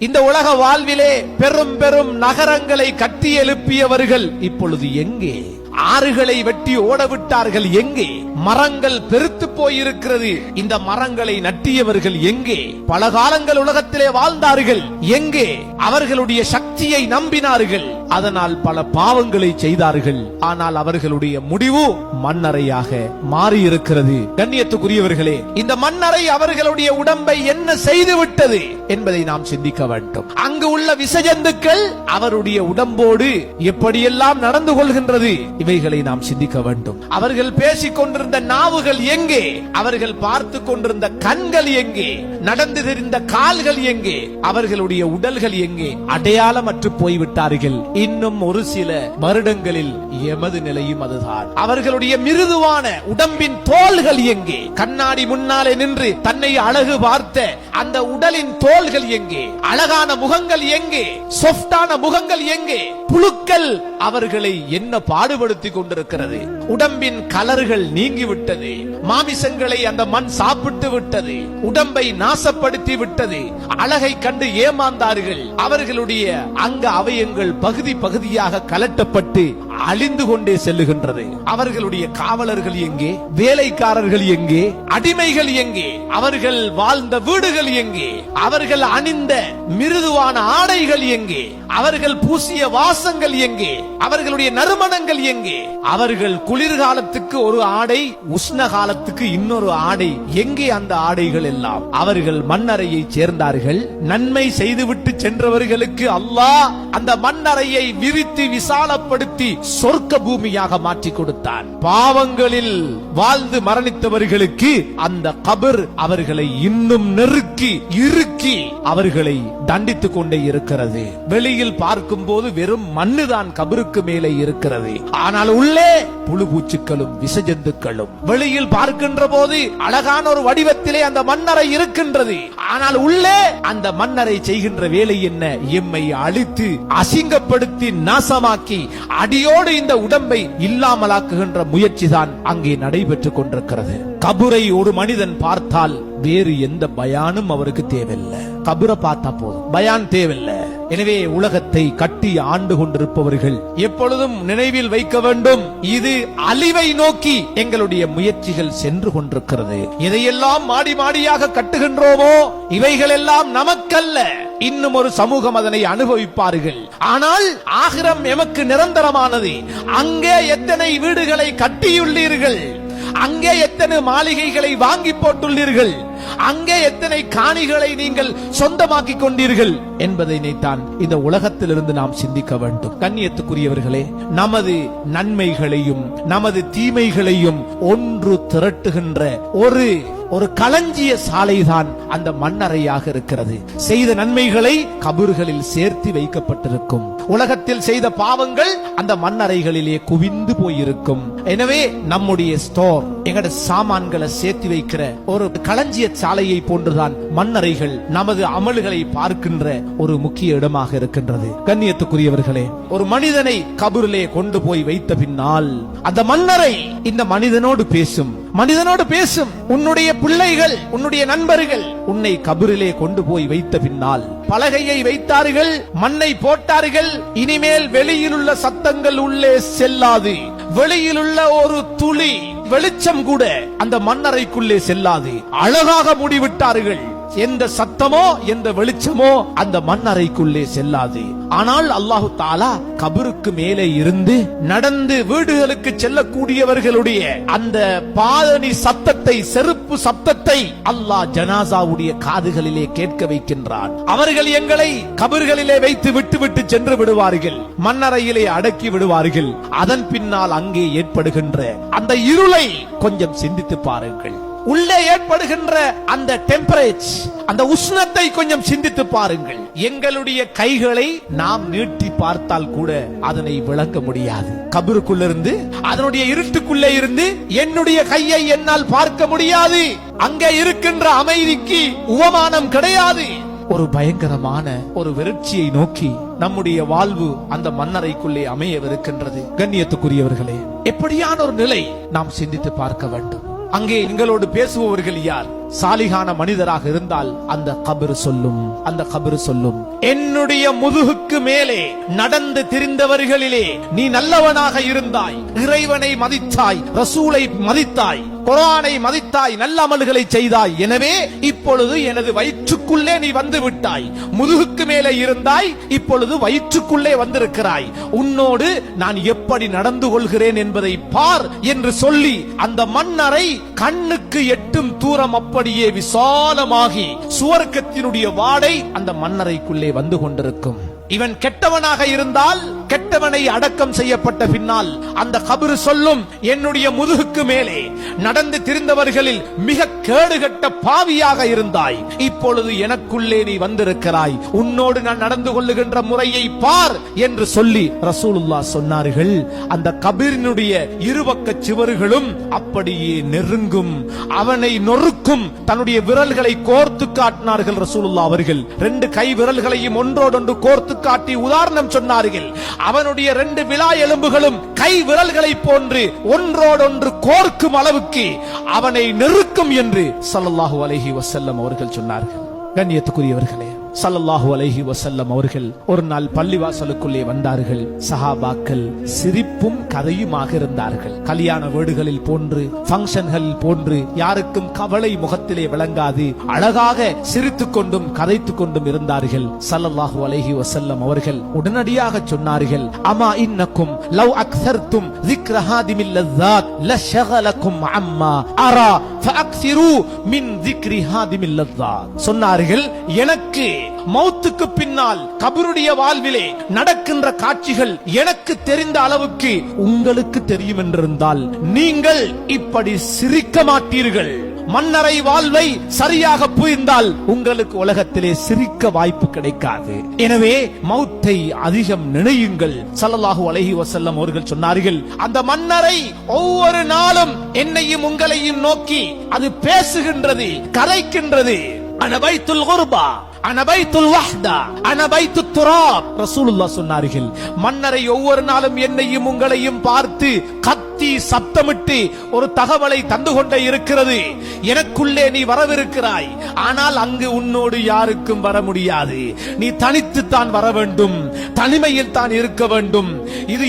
இந்த உலக வாழ்விலே பெரும் பெரும் நகரங்களை கட்டி எழுப்பியவர்கள் இப்பொழுது எங்கே? ஆறுகளை வெட்டி ஓடவிட்டார்கள் எங்கே? மரங்கள் பெருத்து போயிருக்கிறது, இந்த மரங்களை நட்டியவர்கள் எங்கே? பல காலங்கள் உலகத்திலே வாழ்ந்தார்கள் எங்கே? அவர்களுடைய சக்தியை நம்பினார்கள், அதனால் பல பாவங்களை செய்தார்கள். ஆனால் அவர்களுடைய முடிவு மண்ணறையாக மாறியிருக்கிறது. கண்ணியத்துக்குரியவர்களே, இந்த மண்ணறை அவர்களுடைய உடம்பை என்ன செய்துவிட்டது என்பதை நாம் சிந்திக்க வேண்டும். அங்கு உள்ள விஷஜந்துக்கள் அவருடைய உடம்போடு எப்படியெல்லாம் நடந்து கொள்கின்றது, இவைகளை நாம் சிந்திக்க வேண்டும். அவர்கள் பேசிக் கொண்டிருந்த நாவுகள் எங்கே? அவர்கள் பார்த்து கொண்டிருந்த கண்கள் எங்கே? நடந்து தெரிந்த கால்கள் எங்கே? அவர்களுடைய உடல்கள் எங்கே? அடையாளமற்று போய்விட்டார்கள். இன்னும் ஒரு சில வருடங்களில் எமது நிலையும் அதுதான். அவர்களுடைய மிருதுவான உடம்பின் தோள்கள் எங்கே? கண்ணாடி முன்னாலே நின்று தன்னை அழகு பார்த்த அந்த உடலின் தோள்கள் எங்கே? அழகான முகங்கள் எங்கே? சாஃப்டான முகங்கள் எங்கே? புழுக்கள் அவர்களை என்ன பாடுபடுத்தி கொண்டிருக்கிறது. உடம்பின் கலர்கள் நீங்கிவிட்டது, மாமிசங்களை அந்த மண் சாப்பிட்டு விட்டது, உடம்பை நாசப்படுத்தி விட்டது. அழகை கண்டு ஏமாந்தார்கள். அவர்களுடைய அங்க அவயங்கள் பகுதி பகுதியாக கலட்டப்பட்டு அழிந்து கொண்டே செல்லுகின்றது. அவர்களுடைய காவலர்கள் எங்கே? வேலைக்காரர்கள் எங்கே? அடிமைகள் எங்கே? அவர்கள் வாழ்ந்த வீடுகள் எங்கே? அவர்கள் அணிந்த மிருதுவான ஆடைகள் எங்கே? அவர்கள் பூசிய வாசங்கள் எங்கே? அவர்களுடைய நறுமணங்கள் எங்கே? அவர்கள் குளிர்காலத்துக்கு ஒரு ஆடை, உஷ்ண காலத்துக்கு இன்னொரு ஆடை எங்கே? அந்த ஆடைகள் எல்லாம் அவர்கள் மண்ணறையை சேர்ந்தார்கள். நன்மை செய்துவிட்டு சென்றவர்களுக்கு அல்லாஹ் அந்த மண்ணறையை விரித்து விசாலப்படுத்தி சொர்க்க பூமியாக மாற்றி கொடுத்தான். பாவங்களில் வாழ்ந்து மரணித்தவர்களுக்கு அந்த கபர் அவர்களை இன்னும் நெருக்கி இறுக்கி அவர்களை தண்டித்துக் கொண்டே இருக்கிறது. வெளியில் பார்க்கும் போது வெறும் மண்ணுதான் கபருக்கு மேலே இருக்கிறது, ஆனால் உள்ளே புழு பூச்சிகளும் விஷஜந்துக்களும். வெளியில் பார்க்கின்ற போது அழகான ஒரு வடிவத்திலே அந்த மண்ணறை இருக்கின்றது, ஆனால் உள்ளே அந்த மண்ணறை செய்கின்ற வேலை என்ன? எம்மை அழித்து அசிங்கப்படுத்தி நாசமாக்கி அடியோடு இந்த உடம்பை இல்லாமலாக்குகின்ற முயற்சி தான் அங்கே நடைபெற்றுக் கொண்டிருக்கிறது. கபரை ஒரு மனிதன் பார்த்தால் வேறு எந்த பயானும் அவருக்கு தேவையில்லை. கபரை பார்த்தா போதும், பயான் தேவையில்லை. எனவே உலகத்தை கட்டி ஆண்டு கொண்டிருப்பவர்கள் எப்பொழுதும் நினைவில் வைக்க வேண்டும், இது அழிவை நோக்கி எங்களுடைய முயற்சிகள் சென்று கொண்டிருக்கிறது. எதையெல்லாம் மாடி மாடியாக கட்டுகின்றோமோ இவைகள் எல்லாம் நமக்கல்ல, இன்னும் ஒரு சமூகம் அதனை அனுபவிப்பார்கள். ஆனால் ஆகிரம் எமக்கு நிரந்தரமானது. அங்கே எத்தனை வீடுகளை கட்டியுள்ளீர்கள், அங்கே எத்தனை மாளிகைகளை வாங்கி போட்டுள்ளீர்கள், அங்கே எத்தனை காணிகளை நீங்கள் சொந்தமாக்கி கொண்டீர்கள் என்பதை தான் இந்த உலகத்திலிருந்து நாம் சிந்திக்க வேண்டும். கண்ணியத்துக்குரியவர்களே, நமது நன்மைகளையும் நமது தீமைகளையும் ஒன்று திரட்டுகின்ற ஒரு களஞ்சிய சாலைதான் அந்த மண்ணறையாக இருக்கிறது. செய்த நன்மைகளை கபர்களில் சேர்த்து வைக்கப்பட்டிருக்கும். உலகத்தில் செய்த பாவங்கள் அந்த மண்ணறைகளிலே குவிந்து போயிருக்கும். எனவே நம்முடைய ஸ்டோர், எங்கட சாமான்களை சேர்த்து வைக்கிற ஒரு களஞ்சிய சாலையை போன்றுதான் மண்ணறைகள் நமது அமல்களை பார்க்கின்ற ஒரு முக்கிய இடமாக இருக்கின்றது. கண்ணியத்துக்குரியவர்களே, ஒரு மனிதனை கபரிலே கொண்டு போய் வைத்த பின்னால் அந்த மண்ணறை இந்த மனிதனோடு பேசும், மனிதனோடு பேசும். உன்னுடைய பிள்ளைகள், உன்னுடைய நண்பர்கள் உன்னை கபரிலே கொண்டு போய் வைத்த பின்னால் பலகையை வைத்தார்கள், மண்ணை போட்டார்கள். இனிமேல் வெளியில் உள்ள சத்தங்கள் உள்ளே செல்லாது, வெளியில் உள்ள ஒரு துளி வெளிச்சம் கூட அந்த மண்ணறைக்குள்ளே செல்லாது. அழகாக மூடிவிட்டார்கள். எந்த சத்தமோ எந்த வெளிச்சமோ அந்த மண்ணறைக்குள்ளே செல்லாது. ஆனால் அல்லாஹு தஆலா கபருக்கு மேலே இருந்து நடந்து வீடுகளுக்கு செல்லக்கூடியவர்களுடைய அந்த பாதணி சத்தத்தை, செருப்பு சத்தத்தை அல்லாஹ் ஜனாசாவுடைய காதுகளிலே கேட்க வைக்கின்றான். அவர்கள் எங்களை கபர்களிலே வைத்து விட்டு சென்று விடுவார்கள், மண்ணறையிலே அடக்கி விடுவார்கள். அதன் பின்னால் அங்கே ஏற்படுகின்ற அந்த இருளை கொஞ்சம் சிந்தித்து பாருங்கள். உள்ளே ஏற்படுகின்ற அந்த டெம்பரேச்சர், அந்த உஷ்ணத்தை கொஞ்சம் சிந்தித்து பாருங்கள். எங்களுடைய கைகளை நாம் நீட்டி பார்த்தால் கூட அதனை விளக்க முடியாது. கபருக்குள்ளிருந்து, அதனுடைய இருட்டுக்குள்ளே இருந்து என்னுடைய கையை என்னால் பார்க்க முடியாது. அங்கே இருக்கின்ற அமைதிக்கு உவமானம் கிடையாது. ஒரு பயங்கரமான ஒரு வெறுட்சியை நோக்கி நம்முடைய வாழ்வு அந்த மண்ணறைக்குள்ளே அமையவிருக்கின்றது. கண்ணியத்துக்குரியவர்களே, எப்படியான ஒரு நிலை நாம் சிந்தித்து பார்க்க வேண்டும். அங்கே எங்களோடு பேசுபவர்கள் யார்? சாலிகான மனிதராக இருந்தால் அந்த கபர் சொல்லும் என்னுடைய முதுகுக்கு மேலே நடந்து திரிந்தவர்களிலே நீ நல்லவனாக இருந்தாய், இறைவனை மதித்தாய், ரசூலை மதித்தாய், குர்ஆனை மதித்தாய், நல்ல அமல்களை செய்தாய். எனவே இப்பொழுது எனது வயிற்றுக்குள்ளே நீ வந்து விட்டாய். முதுகுக்கு மேலே இருந்தாய், இப்பொழுது வயிற்றுக்குள்ளே வந்திருக்கிறாய். உன்னோடு நான் எப்படி நடந்து கொள்கிறேன் என்பதை பார் என்று சொல்லி அந்த மன்னரை கண்ணுக்கு எட்டும் தூரம் அப்படியே விசாலமாகி சுவர்க்கத்தினுடைய வாடை அந்த மன்னரைக்குள்ளே வந்து கொண்டிருக்கும். இவன் கெட்டவனாக இருந்தால் கெட்டவனை அடக்கம் செய்யப்பட்ட பின்னால் அந்த கபர் சொல்லும், என்னுடைய முதுகுக்கு மேலே நடந்து திரிந்தவர்களில் மிக கேடுகட்ட பாவியாக இருந்தாய், இப்பொழுது எனக்குள்ளே நீ வந்திருக்கிறாய், உன்னோடு நான் நடந்து கொள்ளுகின்ற முறையை பார் என்று சொல்லி ரசூலுல்லாஹ் சொன்னார்கள். அந்த கபரினுடைய இருபக்க சுவர்களும் அப்படியே நெருங்கும், அவனை நொறுக்கும். தன்னுடைய விரல்களை கோர்த்து காட்டினார்கள் ரசூலுல்லாஹ் அவர்கள். 2 கை விரல்களையும் ஒன்றோடொன்று கோர்த்து காட்டி உதாரணம் சொன்னார்கள். அவனுடைய 2 விலா எலும்புகளும் கை விரல்களை போன்று ஒன்றோடொன்று கோர்க்கும் அளவுக்கு அவனை நெருக்கும் என்று ஸல்லல்லாஹு அலைஹி வஸல்லம் அவர்கள் சொன்னார்கள். கண்ணியத்துக்குரியவர்களே, ஸல்லல்லாஹு அலைஹி வஸல்லம் அவர்கள் ஒரு நாள் பள்ளிவாசலுக்குள்ளே வந்தார்கள். சஹாபாக்கள் சிரிப்பும் கதையுமாக இருந்தார்கள். கல்யாண வீடுகளில் போன்று, ஃபங்க்ஷன்களில் போன்று யாருக்கும் கவலை முகத்திலே விளங்காது, அழகாக சிரித்துக் கொண்டும் கதைத்துக் கொண்டும் இருந்தார்கள். ஸல்லல்லாஹு அலைஹி வஸல்லம் அவர்கள் உடனடியாக சொன்னார்கள், அமா இன்னக்கும் லவ் அக்ஸர்தும் ذிக்ர ஹாதிமில் லذات லஷகலக்கும் அம்மா அரா ஃபஅக்ஸிரு மின் ذிக்ரி ஹாதிமில் லذات. சொன்னார்கள், எனக்கு மௌத்துக்கு பின்னால் கபருடைய வாழ்விலே நடக்கின்ற காட்சிகள் எனக்கு தெரிந்த அளவுக்கு உங்களுக்கு தெரியும் என்றிருந்தால் நீங்கள் இப்படி சிரிக்க மாட்டீர்கள். மன்னரை வாழ்வை சரியாக புரிந்தால் உங்களுக்கு உலகத்திலே சிரிக்க வாய்ப்பு கிடைக்காது. எனவே மௌத்தை அதிகம் நினையுங்கள். ஸல்லல்லாஹு அலைஹி வஸல்லம் அவர்கள் சொன்னார்கள், அந்த மன்னரை ஒவ்வொரு நாளும் என்னையும் உங்களையும் நோக்கி அது பேசுகின்றது, கரைக்கின்றது. அனபைத்துல் குர்பா, அனபைத்துல் வஹ்தா, அனபைத்துத் துராப். ரசூலுல்லாஹ் சொன்னார்கள், மன்னரை ஒவ்வொரு நாளும் என்னையும் உங்களையும் பார்த்து கத்தி சப்தமிட்டு ஒரு தகவலை தந்து கொண்டே இருக்கிறது. எனக்குள்ளே நீ வரவிருக்கிறாய், ஆனால் அங்கு உன்னோடு யாருக்கும் வர முடியாது. நீ தனித்துத்தான் வர வேண்டும், தனிமையில் தான் இருக்க வேண்டும். இது